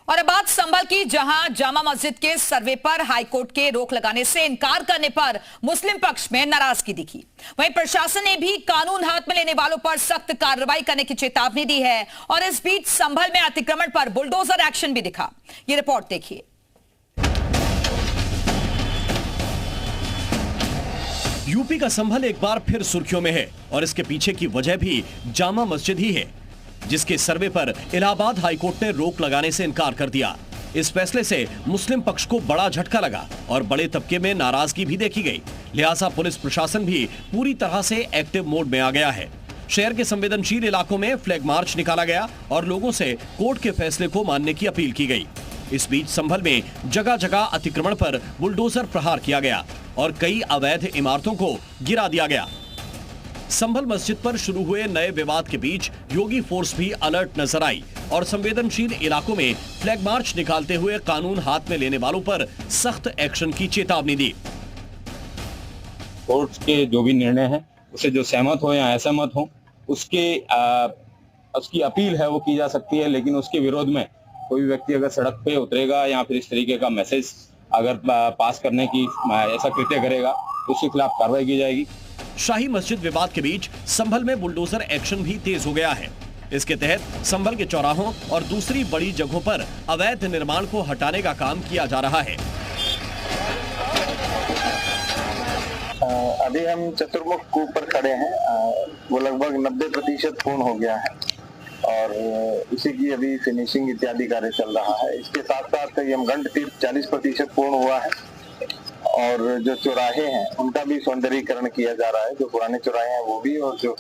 और अब बात संभल की, जहां जामा मस्जिद के सर्वे पर हाईकोर्ट के रोक लगाने से इनकार करने पर मुस्लिम पक्ष में नाराजगी दिखी। वहीं प्रशासन ने भी कानून हाथ में लेने वालों पर सख्त कार्रवाई करने की चेतावनी दी है। और इस बीच संभल में अतिक्रमण पर बुलडोजर एक्शन भी दिखा। ये रिपोर्ट देखिए। यूपी का संभल एक बार फिर सुर्खियों में है और इसके पीछे की वजह भी जामा मस्जिद ही है, जिसके सर्वे पर इलाहाबाद हाईकोर्ट ने रोक लगाने से इनकार कर दिया। इस फैसले से मुस्लिम पक्ष को बड़ा झटका लगा और बड़े तबके में नाराजगी भी देखी गई। लिहाजा पुलिस प्रशासन भी पूरी तरह से एक्टिव मोड में आ गया है। शहर के संवेदनशील इलाकों में फ्लैग मार्च निकाला गया और लोगों से कोर्ट के फैसले को मानने की अपील की गई। इस बीच संभल में जगह जगह अतिक्रमण पर बुलडोजर प्रहार किया गया और कई अवैध इमारतों को गिरा दिया गया। संभल मस्जिद पर शुरू हुए नए विवाद के बीच योगी फोर्स भी अलर्ट नजर आई और संवेदनशील इलाकों में फ्लैग मार्च निकालते हुए कानून हाथ में लेने वालों पर सख्त एक्शन की चेतावनी दी। कोर्ट के जो भी निर्णय है उसे जो सहमत हो या असहमत हो उसकी अपील है वो की जा सकती है, लेकिन उसके विरोध में कोई व्यक्ति अगर सड़क पे उतरेगा या फिर इस तरीके का मैसेज अगर पास करने की ऐसा कृत्य करेगा तो उसके खिलाफ कार्रवाई की जाएगी। शाही मस्जिद विवाद के बीच संभल में बुलडोजर एक्शन भी तेज हो गया है। इसके तहत संभल के चौराहों और दूसरी बड़ी जगहों पर अवैध निर्माण को हटाने का काम किया जा रहा है। अभी हम चतुर्मुख कूप पर खड़े हैं। वो लगभग 90% पूर्ण हो गया है और इसी की अभी फिनिशिंग इत्यादि कार्य चल रहा है। इसके साथ साथ यमगंड तीर्थ 40% पूर्ण हुआ है और जो चौराहे हैं उनका भी सौंदर्यीकरण किया जा रहा है। जो पुराने चौराहे हैं वो भी और जो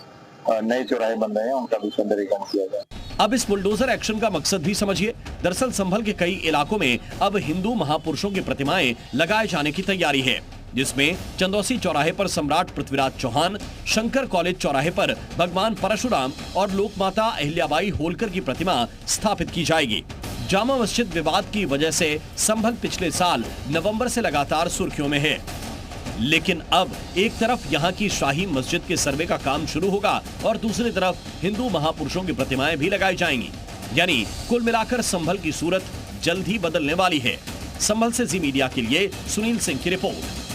नए चौराहे बन रहे हैं उनका भी सौंदर्यीकरण किया जा रहा है। अब इस बुलडोजर एक्शन का मकसद भी समझिए। दरअसल संभल के कई इलाकों में अब हिंदू महापुरुषों की प्रतिमाएं लगाए जाने की तैयारी है, जिसमें चंदौसी चौराहे पर सम्राट पृथ्वीराज चौहान, शंकर कॉलेज चौराहे पर भगवान परशुराम और लोकमाता अहिल्याबाई होलकर की प्रतिमा स्थापित की जाएगी। जामा मस्जिद विवाद की वजह से संभल पिछले साल नवंबर से लगातार सुर्खियों में है, लेकिन अब एक तरफ यहां की शाही मस्जिद के सर्वे का काम शुरू होगा और दूसरी तरफ हिंदू महापुरुषों की प्रतिमाएं भी लगाई जाएंगी। यानी कुल मिलाकर संभल की सूरत जल्द ही बदलने वाली है। संभल से जी मीडिया के लिए सुनील सिंह की रिपोर्ट।